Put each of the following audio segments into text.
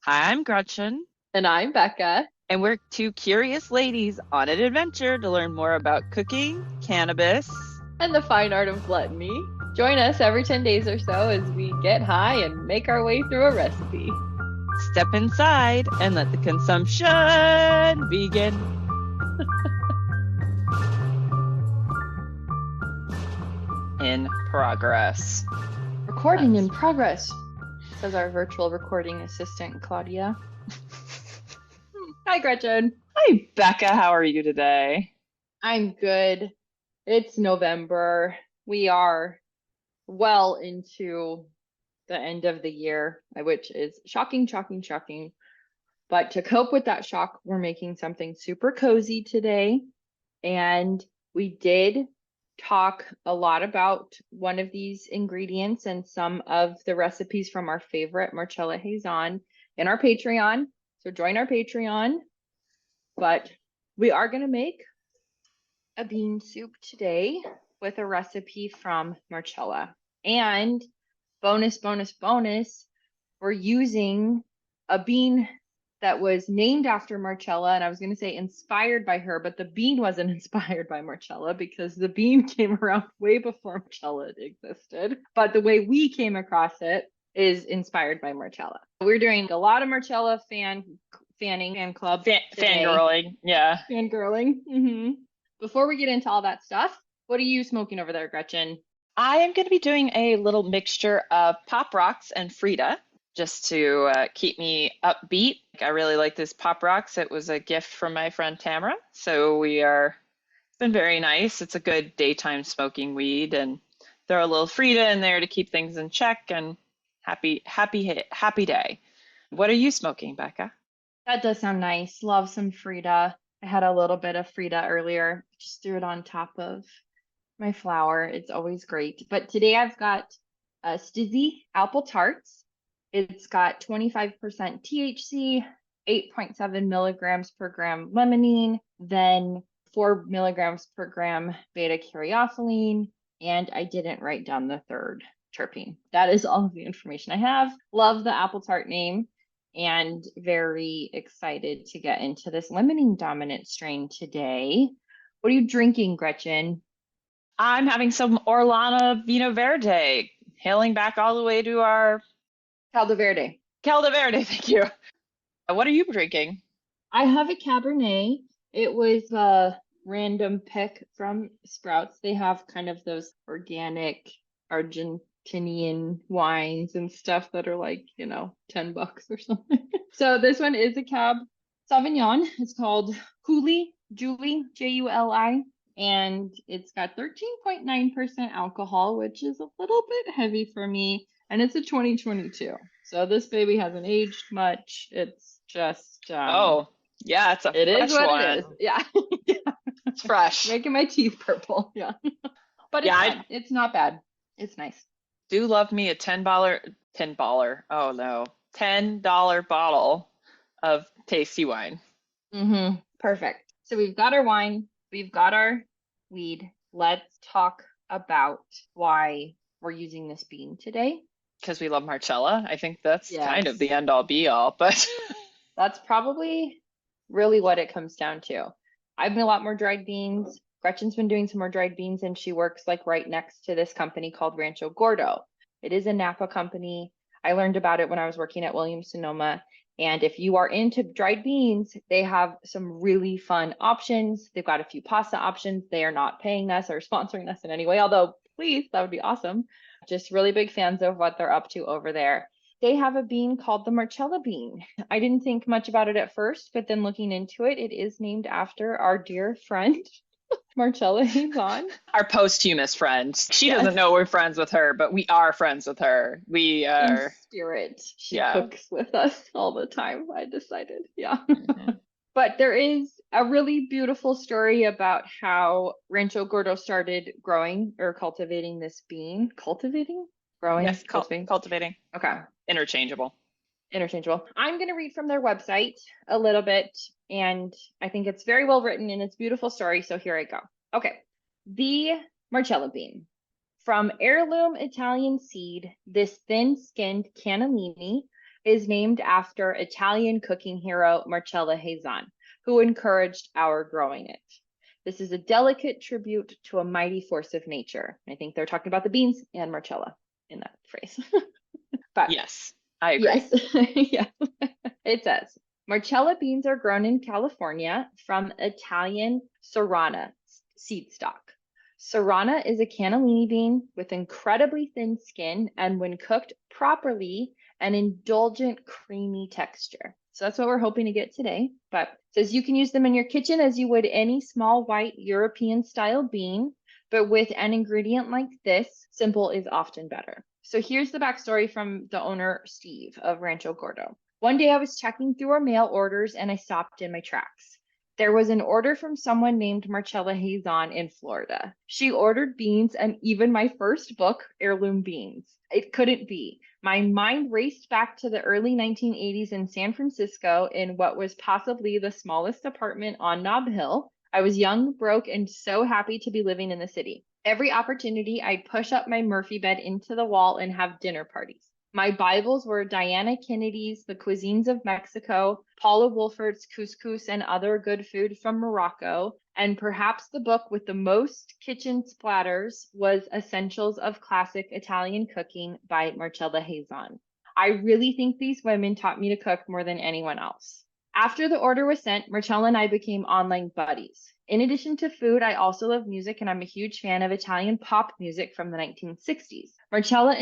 Hi, I'm Gretchen, And I'm Becca. and we're two curious ladies on an adventure to learn more about cooking, cannabis. And the fine art of gluttony. Join us every 10 days or so as we get high and make our way through a recipe. Step inside and let the consumption begin. In progress. Recording That's in progress, says our virtual recording assistant, Claudia. Hi, Gretchen. Hi, Becca. How are you today? I'm good. It's November. We are well into the end of the year, which is shocking, shocking, shocking. But to cope with that shock, we're making something super cozy today. And we did talk a lot about one of these ingredients and some of the recipes from our favorite Marcella Hazan in our Patreon. So join our Patreon. But we are going to make a bean soup today with a recipe from Marcella. And bonus, bonus, bonus, we're using a bean that was named after Marcella, and I was going to say inspired by her, but the bean wasn't inspired by Marcella because the bean came around way before Marcella existed. But the way we came across it is inspired by Marcella. We're doing a lot of Marcella fanning fan club today. Fangirling. Yeah. Fangirling. Before we get into all that stuff, what are you smoking over there, Gretchen? I am going to be doing a little mixture of Pop Rocks and Frida just to keep me upbeat. I really like this Pop Rocks. It was a gift from my friend Tamara. So it's been very nice. It's a good daytime smoking weed and throw a little Frida in there to keep things in check and happy day. What are you smoking, Becca? That does sound nice. Love some Frida. I had a little bit of Frida earlier. Just threw it on top of my flour. It's always great. But today I've got Stizzy apple tarts. It's got 25% THC, 8.7 milligrams per gram limonene, then 4 milligrams per gram beta caryophyllene, and I didn't write down the third terpene. That is all of the information I have. Love the apple tart name and very excited to get into this limonene dominant strain today. What are you drinking, Gretchen? I'm having some Orlana Vino Verde, hailing back all the way to our Caldo Verde. Calda Verde. Thank you. What are you drinking? I have a Cabernet. It was a random pick from Sprouts. They have kind of those organic Argentinian wines and stuff that are like, $10 or something. So this one is a Cab Sauvignon. It's called Julie, Juli, and it's got 13.9% alcohol, which is a little bit heavy for me. And it's a 2022. So this baby hasn't aged much. It's just Oh, yeah, it's a it is fresh what it is. one. Yeah. It's fresh. Making my teeth purple. Yeah. But Yeah, it's I fine. It's not bad. It's nice. do love me a $10. Oh no, $10 bottle of tasty wine. Perfect. So we've got our wine, we've got our weed. Let's talk about why we're using this bean today. Because we love Marcella. I think that's kind of the Yes. end all be all, but That's probably really what it comes down to. I've been a lot more dried beans. Gretchen's been doing some more dried beans, and she works like right next to this company called Rancho Gordo. It is a Napa company. I learned about it when I was working at Williams Sonoma. And if you are into dried beans, they have some really fun options. They've got a few pasta options. They are not paying us or sponsoring us in any way, although please, that would be awesome. Just really big fans of what they're up to over there. They have a bean called the Marcella bean. I didn't think much about it at first, but then looking into it, it is named after our dear friend, Marcella Hazan. our posthumous friend. She doesn't Yes, know we're friends with her, but we are friends with her. We in are, spirit. She yeah. cooks with us all the time, I decided. Yeah. Mhm. But there is a really beautiful story about how Rancho Gordo started growing or cultivating this bean. Cultivating? Growing? Yes, Cultivating? cultivating, Okay. interchangeable. Interchangeable. I'm going to read from their website a little bit, and I think it's very well written and it's a beautiful story. So here I go. Okay. The Marcella bean. From heirloom Italian seed, this thin skinned cannellini is named after Italian cooking hero Marcella Hazan, who encouraged our growing it. This is a delicate tribute to a mighty force of nature. I think they're talking about the beans and Marcella in that phrase. But Yes, I agree. yes, yeah. It says Marcella beans are grown in California from Italian Serrana seed stock. Serrana is a cannellini bean with incredibly thin skin and, when cooked properly, an indulgent, creamy texture. So that's what we're hoping to get today. But it says you can use them in your kitchen as you would any small white European style bean, but with an ingredient like this, simple is often better. So here's the backstory from the owner, Steve, of Rancho Gordo. One day I was checking through our mail orders and I stopped in my tracks. There was an order from someone named Marcella Hazan in Florida. She ordered beans and even my first book, Heirloom Beans. It couldn't be. My mind raced back to the early 1980s in San Francisco in what was possibly the smallest apartment on Nob Hill. I was young, broke, and so happy to be living in the city. Every opportunity, I'd push up my Murphy bed into the wall and have dinner parties. My Bibles were Diana Kennedy's The Cuisines of Mexico, Paula Wolfert's Couscous and Other Good Food from Morocco, and perhaps the book with the most kitchen splatters was Essentials of Classic Italian Cooking by Marcella Hazan. I really think these women taught me to cook more than anyone else. After the order was sent, Marcella and I became online buddies. In addition to food, I also love music, and I'm a huge fan of Italian pop music from the 1960s. Marcella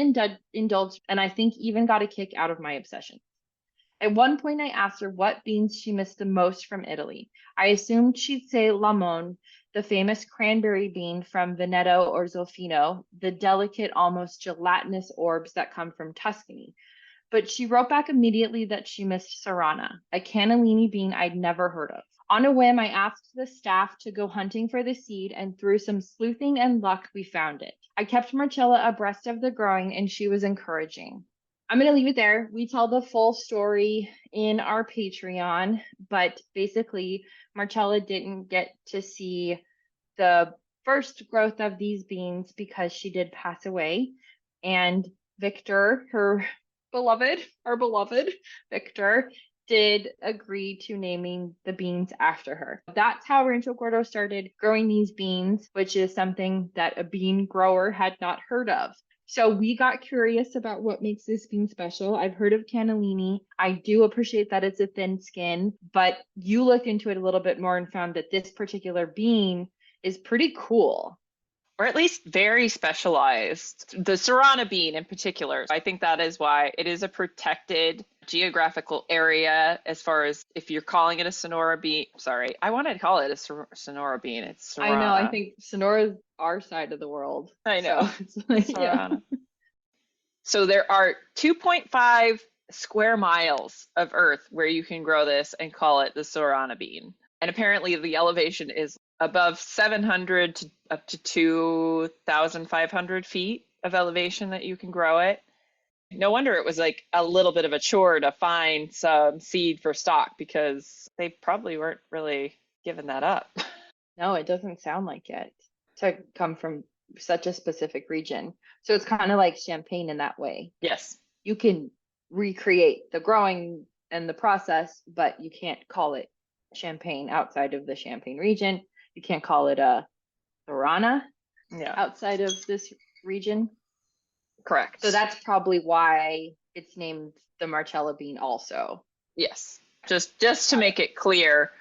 indulged, and I think even got a kick out of my obsession. At one point, I asked her what beans she missed the most from Italy. I assumed she'd say lamone, the famous cranberry bean from Veneto or Zolfino, the delicate, almost gelatinous orbs that come from Tuscany. But she wrote back immediately that she missed Serrana, a cannellini bean I'd never heard of. On a whim, I asked the staff to go hunting for the seed, and through some sleuthing and luck, we found it. I kept Marcella abreast of the growing, and she was encouraging. I'm going to leave it there. We tell the full story in our Patreon, but basically, Marcella didn't get to see the first growth of these beans because she did pass away. And Victor, our beloved Victor, did agree to naming the beans after her. That's how Rancho Gordo started growing these beans, which is something that a bean grower had not heard of. So we got curious about what makes this bean special. I've heard of cannellini. I do appreciate that it's a thin skin, but you looked into it a little bit more and found that this particular bean is pretty cool. Or at least very specialized. The Serrana bean in particular, I think that is why it is a protected geographical area as far as if you're calling it a Sonora bean. Sorry, I wanted to call it a Sonora bean. It's Serrana. I know, I think Sonora's our side of the world. I know. So it's like, yeah. So there are 2.5 square miles of earth where you can grow this and call it the Serrana bean. And apparently the elevation is above 700 to up to 2,500 feet of elevation that you can grow it. No wonder it was like a little bit of a chore to find some seed for stock, because they probably weren't really giving that up. No, it doesn't sound like it to come from such a specific region. So it's kind of like champagne in that way. Yes. You can recreate the growing and the process, but you can't call it champagne outside of the Champagne region. You can't call it a Serrana outside of this region. Correct. So that's probably why it's named the Marcella bean also. Yes. Just to make it clear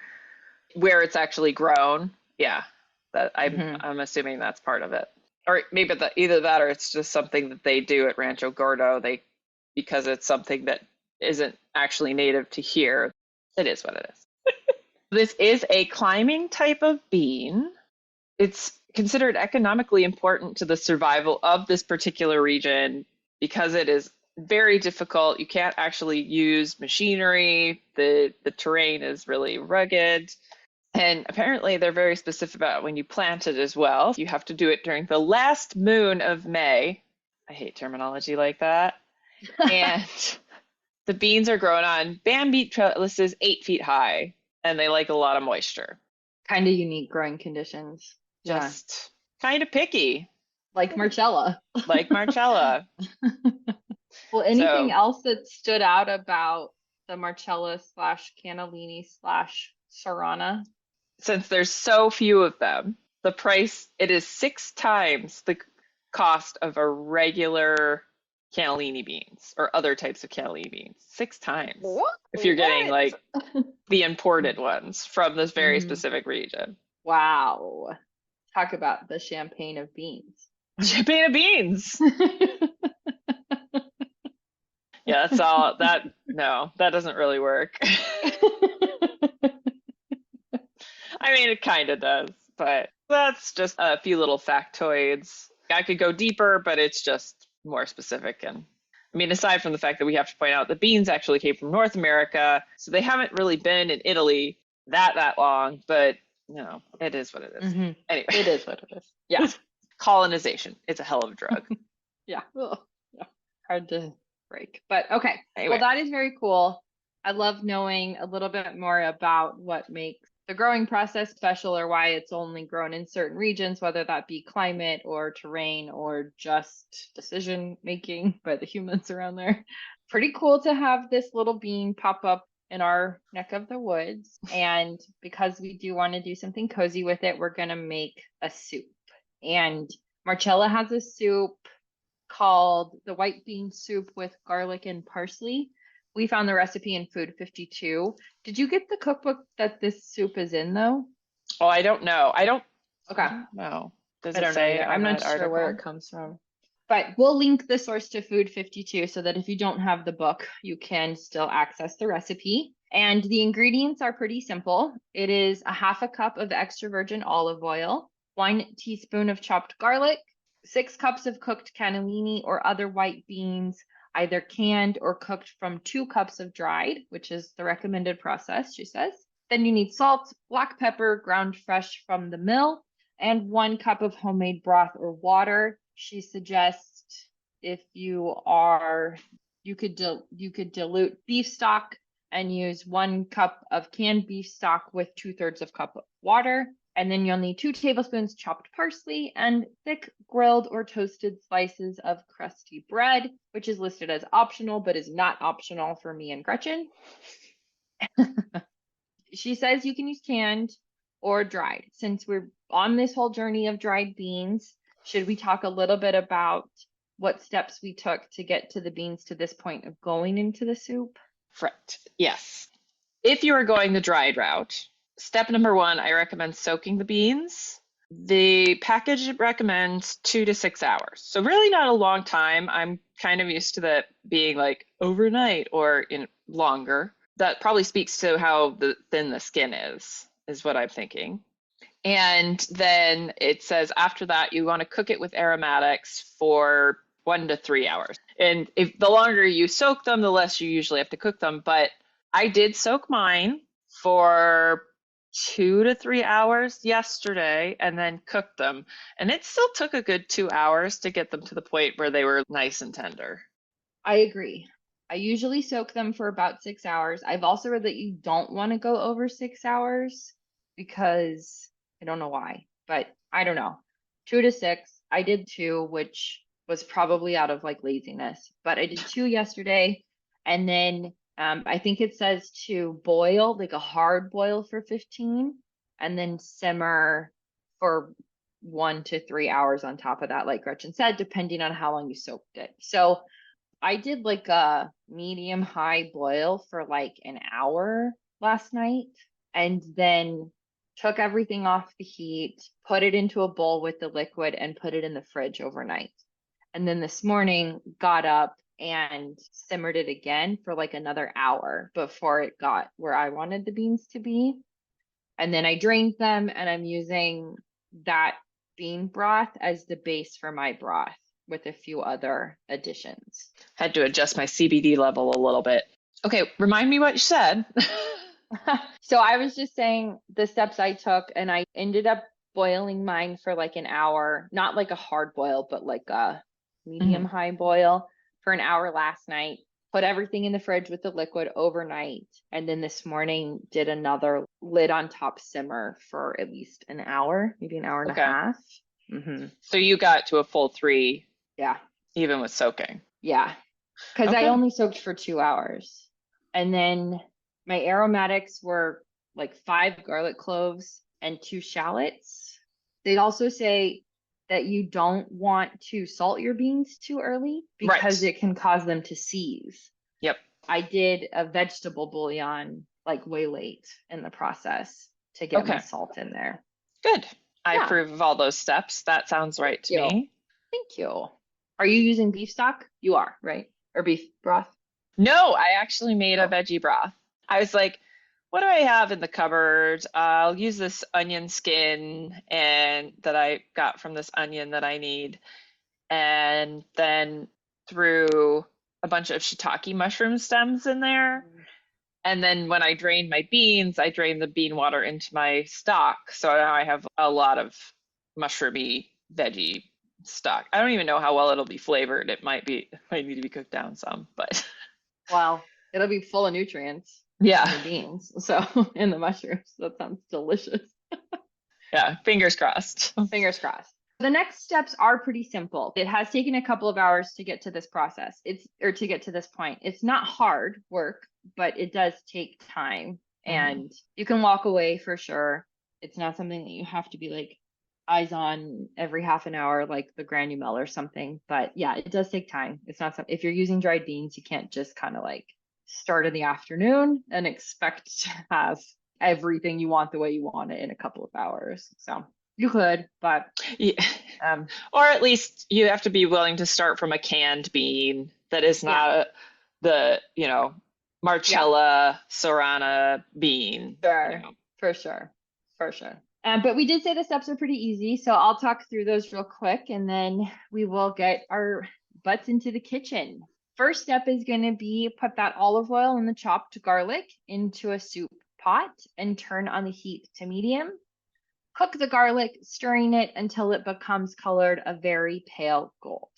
where it's actually grown. Yeah. That I'm assuming that's part of it. Or maybe either that or it's just something that they do at Rancho Gordo. Because it's something that isn't actually native to here. It is what it is. This is a climbing type of bean. It's considered economically important to the survival of this particular region because it is very difficult. You can't actually use machinery. The terrain is really rugged. And apparently they're very specific about when you plant it as well. You have to do it during the last moon of May. I hate terminology like that. And the beans are grown on bamboo trellises 8 feet high, and they like a lot of moisture. Kind of unique growing conditions. Just kind of picky. Like Marcella. Like Marcella. Well, anything So else that stood out about the Marcella slash Cannellini slash Serrana? since there's so few of them, the price, it is 6 times the cost of a regular cannellini beans or other types of cannellini beans. 6 times. What? If you're getting like the imported Mm-hmm. ones from this very specific region. Wow. Talk about the champagne of beans. Champagne of beans. Yeah, that's all that, no, that doesn't really work. I mean, it kind of does, but that's just a few little factoids. I could go deeper, but it's just more specific. And I mean, aside from the fact that we have to point out the beans actually came from North America, so they haven't really been in Italy that long, but no, it is what it is. Mm-hmm. Anyway, It is what it is. yeah, colonization. It's a hell of a drug. Yeah. Ugh. Yeah. Hard to break. But okay. Anyway, Well, that is very cool. I love knowing a little bit more about what makes the growing process special or why it's only grown in certain regions, whether that be climate or terrain or just decision making by the humans around there. Pretty cool to have this little bean pop up in our neck of the woods. And because we do want to do something cozy with it, we're going to make a soup. And Marcella has a soup called the white bean soup with garlic and parsley. We found the recipe in Food 52. Did you get the cookbook that this soup is in, though? oh, I don't know. Okay. I don't know. Does I it don't know say either. I'm on not that sure where it article? comes from. But we'll link the source to Food 52 so that if you don't have the book, you can still access the recipe. And the ingredients are pretty simple. It is a half a cup of extra virgin olive oil, 1 teaspoon of chopped garlic, 6 cups of cooked cannellini or other white beans, either canned or cooked from 2 cups of dried, which is the recommended process, she says. Then you need salt, black pepper, ground fresh from the mill, and 1 cup of homemade broth or water. She suggests if you are, you could dilute beef stock and use 1 cup of canned beef stock with 2/3 of cup of water. And then you'll need 2 tablespoons chopped parsley and thick grilled or toasted slices of crusty bread, which is listed as optional, but is not optional for me and Gretchen. She says you can use canned or dried. Since we're on this whole journey of dried beans, should we talk a little bit about what steps we took to get to the beans to this point of going into the soup? Right. Yes. If you are going the dried route, step number 1, I recommend soaking the beans. The package recommends 2 to 6 hours. So really not a long time. I'm kind of used to that being like overnight or in longer. That probably speaks to how thin the skin is what I'm thinking. And then it says after that, you want to cook it with aromatics for 1 to 3 hours. And if the longer you soak them, the less you usually have to cook them. But I did soak mine for 2 to 3 hours yesterday and then cooked them. And it still took a good 2 hours to get them to the point where they were nice and tender. I agree. I usually soak them for about 6 hours. I've also read that you don't want to go over 6 hours because I don't know why, but I don't know. 2 to 6. I did 2, which was probably out of like laziness, but I did 2 yesterday. And then I think it says to boil, like a hard boil for 15, and then simmer for 1 to 3 hours on top of that, like Gretchen said, depending on how long you soaked it. So I did like a medium high boil for like an hour last night and then took everything off the heat, put it into a bowl with the liquid, and put it in the fridge overnight. And then this morning got up and simmered it again for like another hour before it got where I wanted the beans to be. And then I drained them and I'm using that bean broth as the base for my broth with a few other additions. Had to adjust my CBD level a little bit. Okay, remind me what you said. So I was just saying the steps I took, and I ended up boiling mine for like an hour, not like a hard boil, but like a medium high boil for an hour last night. Put everything in the fridge with the liquid overnight. And then this morning did another lid on top simmer for at least an hour, maybe an hour and a Okay. half. Mm-hmm. So you got to a full 3 Yeah. even with soaking. Yeah. because I Okay. only soaked for 2 hours. And then my aromatics were like 5 garlic cloves and 2 shallots. They'd also say that you don't want to salt your beans too early because Right. it can cause them to seize. Yep. I did a vegetable bouillon like way late in the process to get my Okay. salt in there. Good. I Yeah, approve of all those steps. That sounds thank right to you. me. Thank you. Are you using beef stock? You are, right? Or beef broth? No, I actually made a Oh, veggie broth. I was like, what do I have in the cupboard? I'll use this onion skin and that I got from this onion that I need. And then threw a bunch of shiitake mushroom stems in there. mm, And then when I drained my beans, I drained the bean water into my stock. So now I have a lot of mushroomy veggie stock. I don't even know how well it'll be flavored. It might need to be cooked down some, but wow. It'll be full of nutrients from yeah. the beans. So, and the mushrooms. That sounds delicious. Yeah, fingers crossed. Fingers crossed. The next steps are pretty simple. It has taken a couple of hours to get to this process. To get to this point. It's not hard work, but it does take time Mhm. and you can walk away for sure. It's not something that you have to be like eyes on every half an hour like the granule or something. But yeah, it does take time. It's not something if you're using dried beans, you can't just kind of like start in the afternoon and expect to have everything you want the way you want it in a couple of hours. So you could, but Yeah. um, Or at least you have to be willing to start from a canned bean that is yeah, not the, yeah, Marcella Serrana bean, sure, for sure, for sure. But we did say the steps are pretty easy, so I'll talk through those real quick, and then we will get our butts into the kitchen. First step is going to be put that olive oil and the chopped garlic into a soup pot and turn on the heat to medium. Cook the garlic, stirring it until it becomes colored a very pale gold.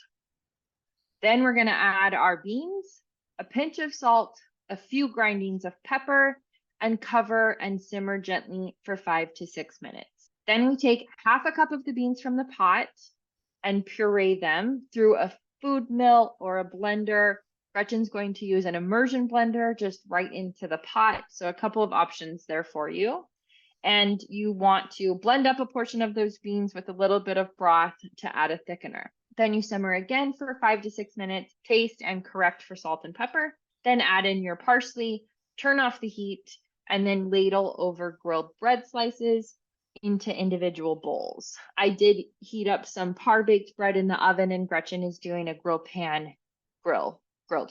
Then we're going to add our beans, a pinch of salt, a few grindings of pepper, and cover and simmer gently for 5 to 6 minutes. Then we take half a cup of the beans from the pot and puree them through a food mill or a blender. Gretchen's going to use an immersion blender just right into the pot. So a couple of options there for you. And you want to blend up a portion of those beans with a little bit of broth to add a thickener. Then you simmer again for 5 to 6 minutes, taste and correct for salt and pepper. Then add in your parsley, turn off the heat, and then ladle over grilled bread slices into individual bowls. I did heat up some par-baked bread in the oven, and Gretchen is doing a grilled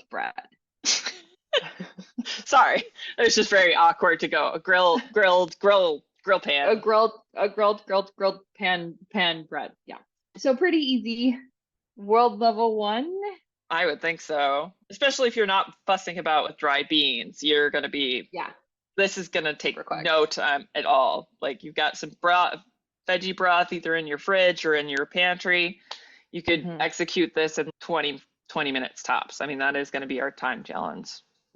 bread. Sorry, it was just very awkward to go a grill a pan. grilled grilled pan bread. Yeah. So pretty easy. World level one. I would think so, especially if you're not fussing about with dry beans. Yeah, This is gonna super take quick. no time at all. Like you've got some broth, veggie broth either in your fridge or in your pantry. You could Hmm. execute this in 20 minutes tops. I mean, that is going to be our time challenge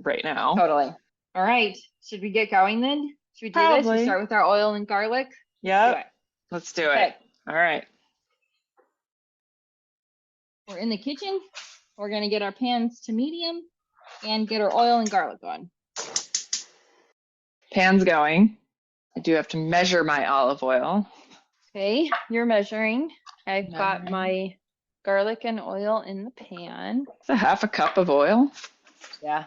right now. Totally. All right. Should we get going then? Should we do this? We Probably. start with our oil and garlic. Let's do Yep. it. Let's do it. Okay. All right. We're in the kitchen. We're gonna get our pans to medium and get our oil and garlic on. Pan's going. I do have to measure my olive oil. Okay, you're measuring. I've got Measuring. my garlic and oil in the pan. It's a half a cup of oil. Yeah,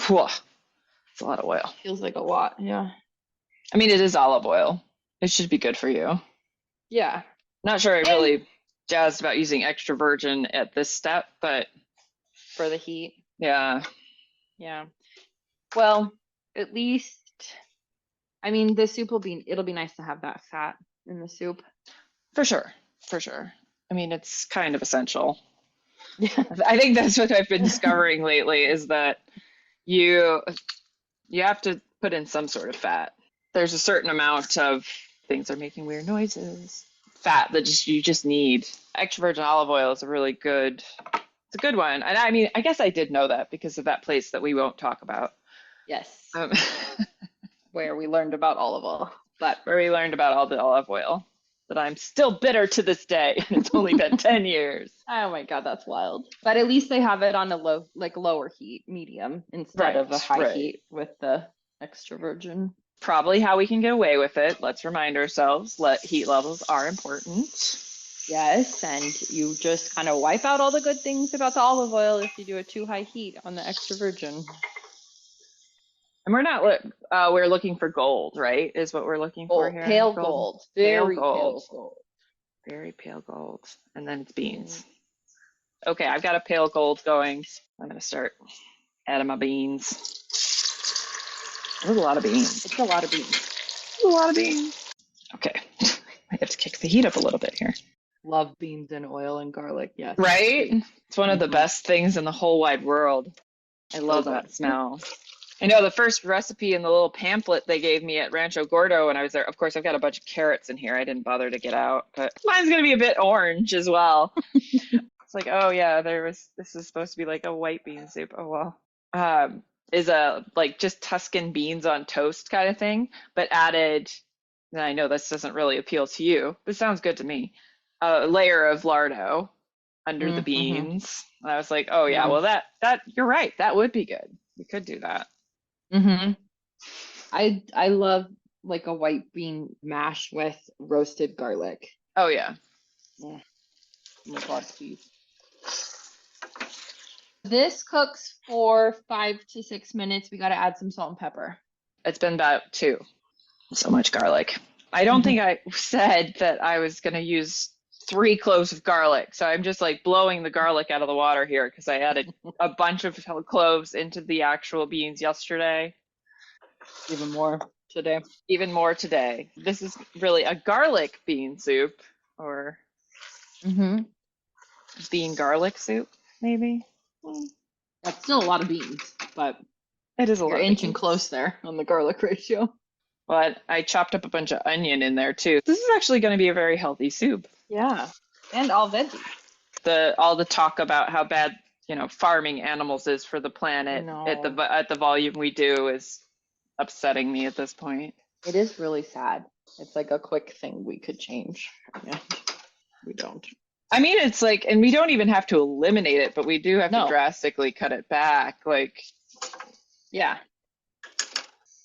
Whew. It's a lot of oil. feels like a lot. Yeah. I mean, it is olive oil. It should be good for you. Yeah. Not sure I And really jazzed about using extra virgin at this step, but for the heat. yeah, Yeah. Well, at least, I mean, the soup it'll be nice to have that fat in the soup. for sure. For sure. I mean, it's kind of essential. Yeah. I think that's what I've been discovering lately is that you you have to put in some sort of fat. There's a certain amount of things are making weird noises. Fat that you just need. Extra virgin olive oil is it's a good one. And I mean, I guess I did know that because of that place that we won't talk about. Yes. Um, Where we learned about olive oil. But where we learned about all the olive oil. that I'm still bitter to this day. It's only been 10 years. Oh my God, that's wild. But at least they have it on a lower heat, medium, instead of a Right, high right. heat with the extra virgin. Probably how we can get away with it. Let's remind ourselves, heat levels are important. Yes, and you just kind of wipe out all the good things about the olive oil if you do a too high heat on the extra virgin. And we're looking for gold, right? Is what we're looking for Gold, here. pale Gold. gold, Pale very gold. pale gold. Very pale gold. And then it's beans. Mm. Okay, I've got a pale gold going. I'm going to start adding my beans. There's a lot of beans. It's a lot of beans. It's a lot of beans. Okay, I have to kick the heat up a little bit here. Love beans and oil and garlic. Yes. Right? It's one of the Mhm. best things in the whole wide world. I love So that good. smell. I know the first recipe in the little pamphlet they gave me at Rancho Gordo when I was there. Of course, I've got a bunch of carrots in here. I didn't bother to get out, but mine's going to be a bit orange as well. It's like, oh yeah, this is supposed to be like a white bean soup. Oh well. Is a like just Tuscan beans on toast kind of thing, but added, and I know this doesn't really appeal to you, but it sounds good to me. A layer of lardo under the Mm-hmm. beans. And I was like, oh yeah, Yeah. well that you're right. That would be good. We could do that. Mm-hmm. I love like a white bean mash with roasted garlic. Oh yeah. Oh my God, please. This cooks for 5 to 6 minutes. We got to add some salt and pepper. It's been about 2. So much garlic. I don't think I said that I was going to use 3 cloves of garlic. So I'm just like blowing the garlic out of the water here because I added a bunch of cloves into the actual beans yesterday. Even more today. Even more today. This is really a garlic bean soup or bean garlic soup, maybe. That's still a lot of beans, but It is a you're lot of inching beans. close there on the garlic ratio. But I chopped up a bunch of onion in there too. This is actually going to be a very healthy soup. Yeah, and all veggies. All the talk about how bad farming animals is for the planet at No, the volume we do is upsetting me at this point. it is really sad. It's like a quick thing we could change. Yeah, we don't. I mean, it's like, and we don't even have to eliminate it, but we do have to No. drastically cut it back. Like, Yeah.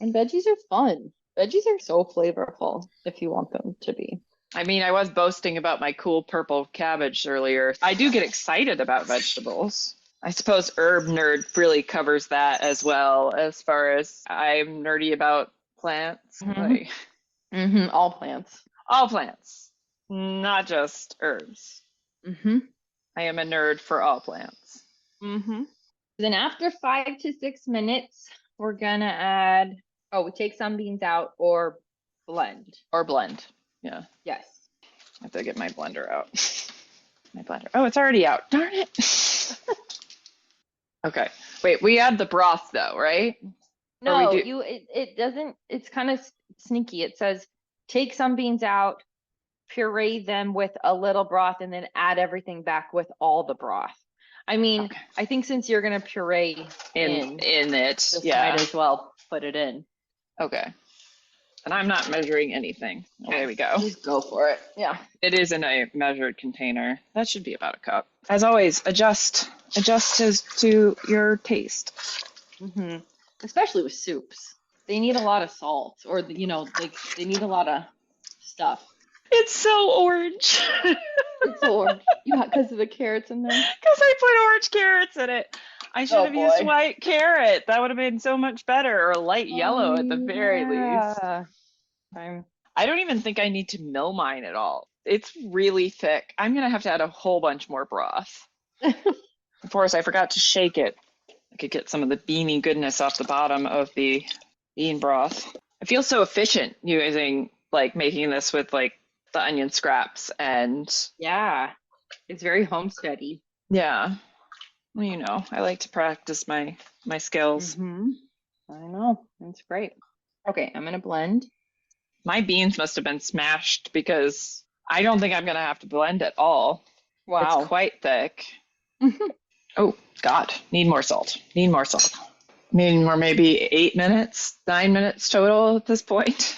And veggies are fun. Veggies are so flavorful if you want them to be. I mean, I was boasting about my cool purple cabbage earlier. I do get excited about vegetables. I suppose Herb Nerd really covers that as well, as far as I'm nerdy about plants. Like, All plants. all plants, not just herbs. I am a nerd for all plants. Then after 5 to 6 minutes, we're gonna add, we take some beans out or blend. Or blend. Yeah. Yes. I have to get my blender out. My blender. Oh, it's already out. Darn it. Okay. Wait, we add the broth though, right? No, it doesn't, it's kind of sneaky. It says take some beans out, puree them with a little broth, and then add everything back with all the broth. I mean, Okay. I think since you're gonna puree In it, just yeah. might as well put it in. Okay. And I'm not measuring anything. Oh, there we go. Just go for it. Yeah. It is in a measured container. That should be about a cup. As always, adjust as to your taste. Especially with soups. They need a lot of salt, or like they need a lot of stuff. It's so orange. It's orange. Yeah, because of the carrots in there. Because I put orange carrots in it. I should have used white carrot. That would have been so much better, or light yellow at the very least. I don't even think I need to mill mine at all. It's really thick. I'm going to have to add a whole bunch more broth. Of course, I forgot to shake it. I could get some of the beany goodness off the bottom of the bean broth. I feel so efficient making this with like the onion scraps and... Yeah, it's very homesteady. Yeah. Well, I like to practice my skills. I know. That's great. Okay, I'm going to blend. My beans must have been smashed because I don't think I'm going to have to blend at all. Wow. It's quite thick. Oh, God. Need more salt. I mean, we're maybe 8 minutes, 9 minutes total at this point.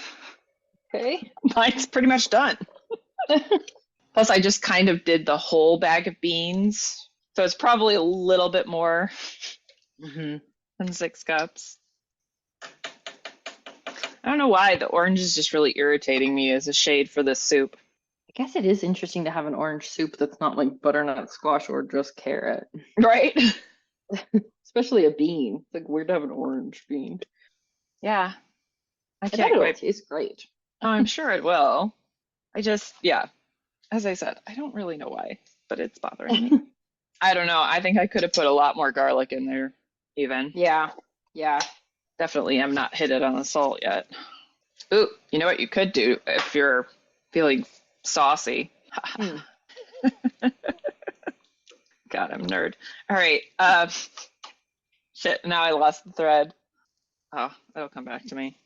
Okay. Mine's pretty much done. Plus, I just kind of did the whole bag of beans. So it's probably a little bit more Hmm. than 6 cups. I don't know why. The orange is just really irritating me as a shade for this soup. I guess it is interesting to have an orange soup that's not like butternut squash or just carrot, Right? especially a bean. It's like weird to have an orange bean. Yeah. I I bet can't it'll quite. taste great. Oh, I'm sure it will. Yeah, as I said, I don't really know why, but it's bothering me. I don't know. I think I could have put a lot more garlic in there, even. Yeah, yeah. Definitely am not hit it on the salt yet. Ooh, you know what you could do if you're feeling saucy? Hmm. God, I'm a nerd. All right. Shit, now I lost the thread. Oh, it'll come back to me.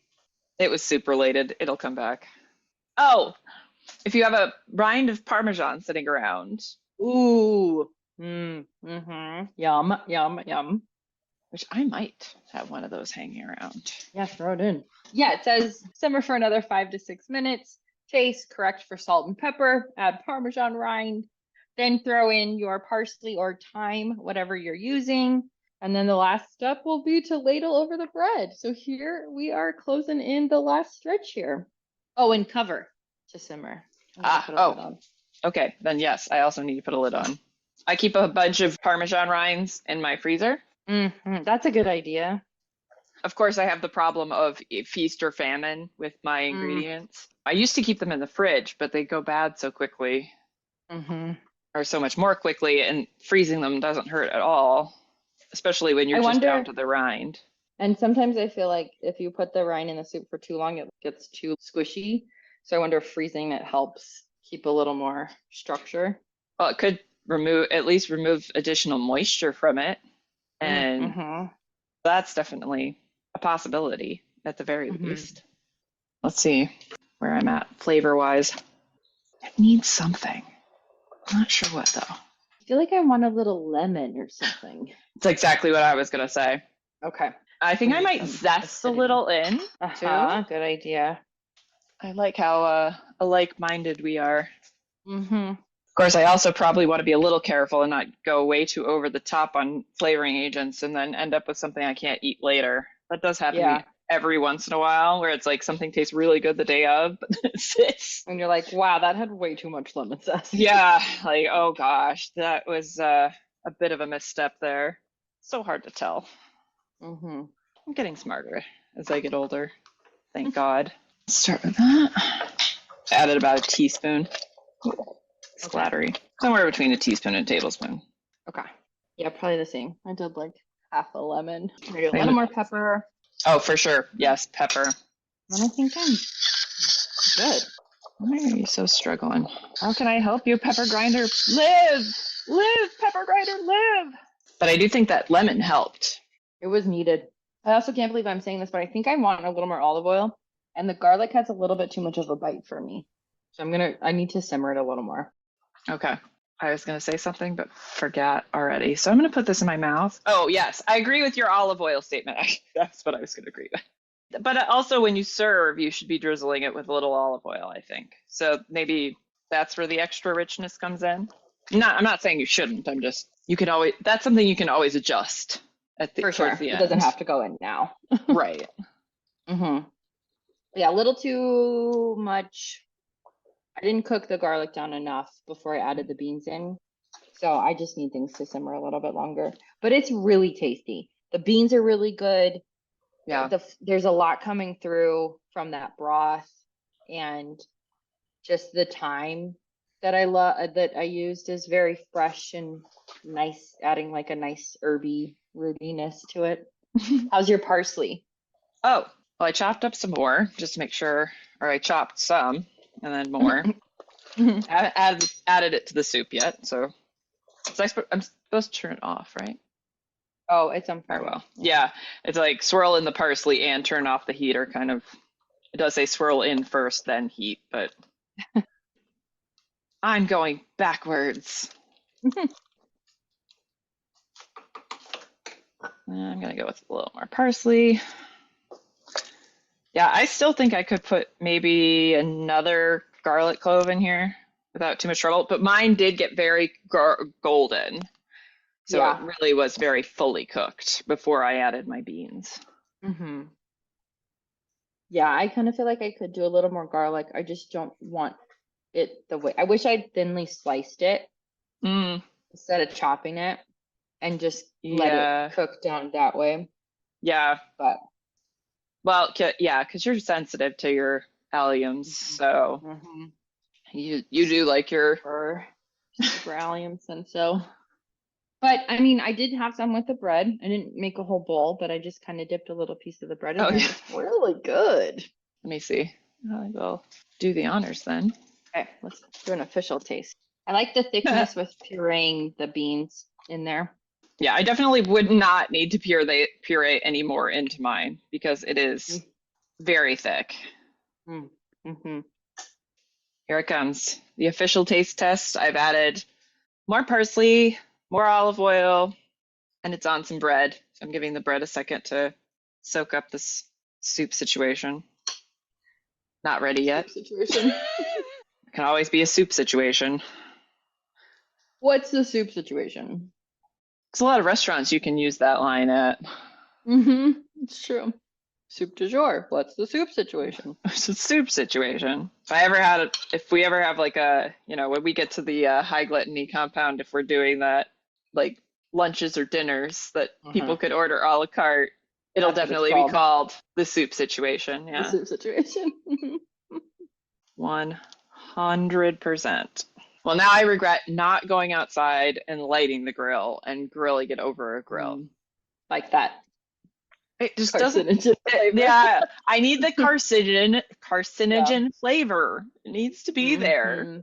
It was soup related. It'll come back. Oh, if you have a rind of Parmesan sitting around, Ooh. Mm-hmm. Yum, yum, yum. which I might have one of those hanging around. Yeah, throw it in. Yeah, it says simmer for another 5 to 6 minutes. Taste correct for salt and pepper. Add Parmesan rind. Then throw in your parsley or thyme, whatever you're using. And then the last step will be to ladle over the bread. So here we are closing in the last stretch here. Oh, and cover to simmer. I'm gonna put a lid Oh, on. okay. Then yes, I also need to put a lid on. I keep a bunch of Parmesan rinds in my freezer. That's a good idea. Of course, I have the problem of feast or famine with my Mm. ingredients. I used to keep them in the fridge, but they go bad so quickly, Mm-hmm. or so much more quickly, and freezing them doesn't hurt at all, especially when you're I just down wonder. to the rind. And sometimes I feel like if you put the rind in the soup for too long, it gets too squishy. So I wonder if freezing it helps keep a little more structure. Well, it could at least remove additional moisture from it, and Mm-hmm. that's definitely a possibility at the very Mm-hmm. least. Let's see where I'm at flavor wise. It needs something. I'm not sure what though. I feel like I want a little lemon or something. It's exactly what I was gonna say. Okay. I think We I need might some zest a acidity. little in too. Uh-huh. Good idea. I like how alike-minded we are. Mm-hmm. Of course, I also probably want to be a little careful and not go way too over the top on flavoring agents and then end up with something I can't eat later. That does happen to Yeah. me every once in a while, where it's like something tastes really good the day of, but then it sits. And you're like, wow, that had way too much lemon zest. Yeah, like, oh gosh, that was a bit of a misstep there. So hard to tell. Mm-hmm. I'm getting smarter as I get older. Thank God. Let's start with that. Added about a teaspoon. It's Okay. flattery. Somewhere between a teaspoon and a tablespoon. Okay. Yeah, probably the same. I did like half a lemon. Maybe a Same little with- more pepper. Oh, for sure. Yes, pepper. And I think I'm good. Why are you so struggling? How can I help you, pepper grinder? Live! Live, pepper grinder, live! But I do think that lemon helped. It was needed. I also can't believe I'm saying this, but I think I want a little more olive oil, and the garlic has a little bit too much of a bite for me. So I need to simmer it a little more. Okay. I was going to say something, but forgot already. So I'm going to put this in my mouth. Oh, yes. I agree with your olive oil statement. That's what I was going to agree with. But also, when you serve, you should be drizzling it with a little olive oil, I think. So maybe that's where the extra richness comes in. I'm not saying you shouldn't. You can always, that's something you can always adjust For sure. towards the It end. doesn't have to go in now. Right. Mm-hmm. Yeah, a little too much. I didn't cook the garlic down enough before I added the beans in. So I just need things to simmer a little bit longer. But it's really tasty. The beans are really good. Yeah. There's a lot coming through from that broth, and just the thyme that I used is very fresh and nice, adding like a nice herby rootiness to it. How's your parsley? Oh, well, I chopped up some more just to make sure, or I chopped some and then more. I haven't added it to the soup yet, so I'm supposed to turn it off, right? Oh, it's on Oh, fire. well. Yeah, it's like swirl in the parsley and turn off the heat, or kind of, it does say swirl in first, then heat, but I'm going backwards. I'm going to go with a little more parsley. Yeah, I still think I could put maybe another garlic clove in here. without too much trouble. But mine did get very golden. So it Yeah. really was very fully cooked before I added my beans. Hmm. Yeah, I kind of feel like I could do a little more garlic. I just don't want it the way I wish I'd thinly sliced it Mm, instead of chopping it and just let it yeah. cook down that way. Yeah. But Well, yeah, because you're sensitive to your alliums, mhm, so mhm. you do like your Super allium senso. But I mean, I did have some with the bread. I didn't make a whole bowl, but I just kind of dipped a little piece of the bread in oh there, yeah. and it's really good. Let me see. I will do the honors then. Okay, let's do an official taste. I like the thickness with pureeing the beans in there. Yeah, I definitely would not need to puree any more into mine because it is very thick. Mm-hmm. Mm-hmm. Here it comes. The official taste test. I've added more parsley, more olive oil, and it's on some bread. So I'm giving the bread a second to soak up this soup situation. Not ready Soup yet. situation. Can always be a soup situation. What's the soup situation? There's a lot of restaurants you can use that line at. Mm-hmm. It's true. Soup du jour. What's the soup situation? It's a soup situation. If we ever have like when we get to the high gluttony compound, if we're doing that, like lunches or dinners that people Uh-huh. could order a la carte, it'll That's what it's definitely be called. called the soup situation. The Yeah, soup situation. 100%. Well, now I regret not going outside and lighting the grill and grilling it over a grill. Mm, like that It just doesn't. carcinogen flavor. Yeah, I need the Yeah. carcinogen flavor. It needs to be there. Hmm.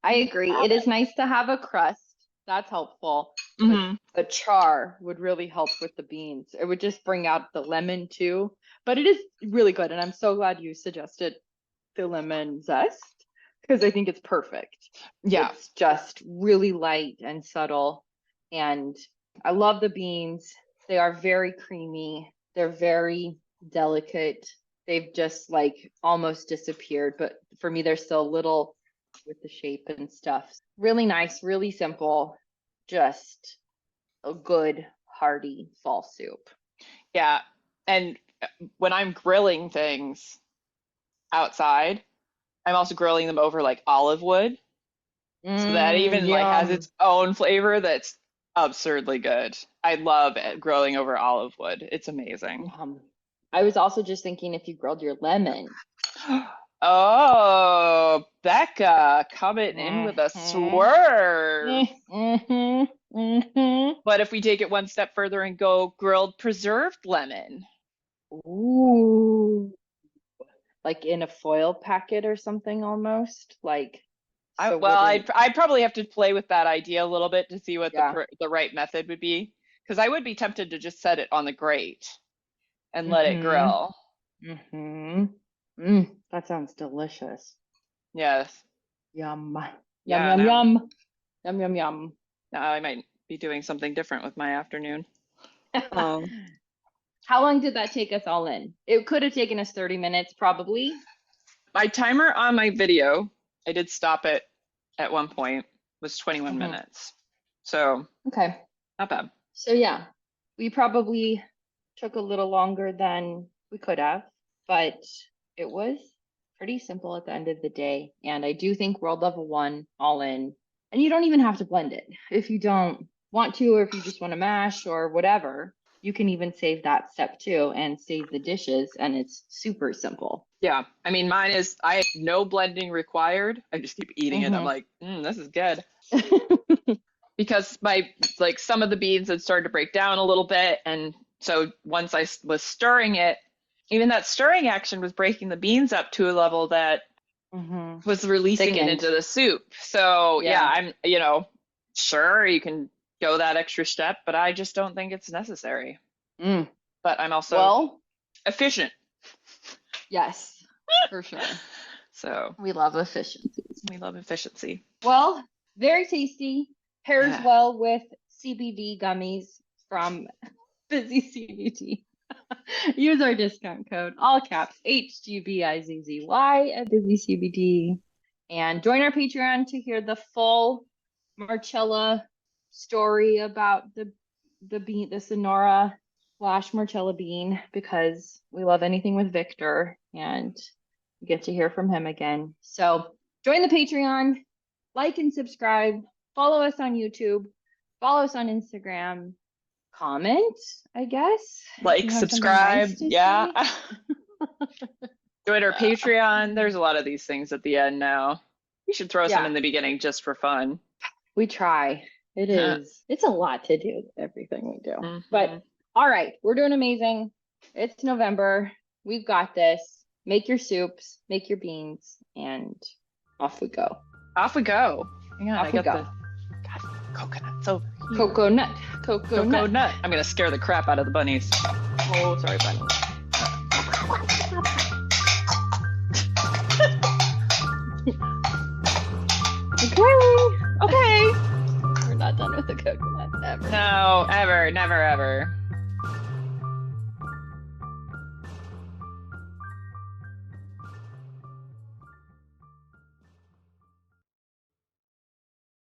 I agree. It is nice to have a crust. That's helpful. But Hmm. the char would really help with the beans. It would just bring out the lemon too. But it is really good. And I'm so glad you suggested the lemon zest because I think it's perfect. Yeah, It's just really light and subtle. And I love the beans. They are very creamy. They're very delicate. They've just like almost disappeared, but for me, they're still a little with the shape and stuff. Really nice, really simple, just a good, hearty fall soup. yeah. And when I'm grilling things outside, I'm also grilling them over like olive wood, so that even like has Yum. its own flavor that's absurdly good. I love it grilling over olive wood. It's amazing. Yum. I was also just thinking if you grilled your lemon. Oh, Becca, coming in with a Mm-hmm. swerve. Mm-hmm. Mm-hmm. But if we take it one step further and go grilled preserved lemon, Ooh. Like in a foil packet or something almost. Like, I so well, wouldn't, I'd probably have to play with that idea a little bit to see what yeah. the right method would be, because I would be tempted to just set it on the grate and let it Mm-hmm. grill. Mm-hmm. Mm, that sounds delicious. Yes. Yum. Yum, Yeah, yum, now yum. Yum, yum, yum. now I might be doing something different with my afternoon. Um, How long did that take us all in? It could have taken us 30 minutes, probably. my timer on my video, I did stop it at one point, was 21 Hmm. minutes. So, Okay. not bad. So yeah, we probably took a little longer than we could have, but it was pretty simple at the end of the day. And I do think World Level 1 all in, and you don't even have to blend it. If you don't want to, or if you just want to mash or whatever, you can even save that step too and save the dishes, and it's super simple. Yeah, I mean, I have no blending required. I just keep eating it. I'm Hmm. like, this is good. Because like some of the beans had started to break down a little bit, and so once I was stirring it, even that stirring action was breaking the beans up to a level that Hmm. was releasing it Thickened. into the soup. So yeah, Yeah. I'm sure you can go that extra step, but I just don't think it's necessary. Mm. But I'm also Well, efficient. yes, for sure. So We love efficiencies. we love efficiency. Well, very tasty. Pairs Yeah. well with CBD gummies from Busy CBD. Use our discount code, all caps, HGBIZZY at Busy CBD. And join our Patreon to hear the full Marcella story about the Sonora / Marcella bean, because we love anything with Victor and we get to hear from him again. So join the Patreon, like and subscribe, follow us on YouTube, follow us on Instagram, comment, I guess. Like, subscribe, Nice to yeah. say. Join our Patreon. There's a lot of these things at the end now. You should throw some in the beginning just for fun. We try. It's a lot to do, everything we do. But all right, we're doing amazing. It's November. We've got this. Make your soups, make your beans, and off we go. Off we go. Hang on, Off we go. Coconut. So Coconut. Coconut. I'm gonna scare the crap out of the bunnies. Oh, sorry, bunny. Okay. Okay. We're not done with the coconut ever. No, ever, never, ever.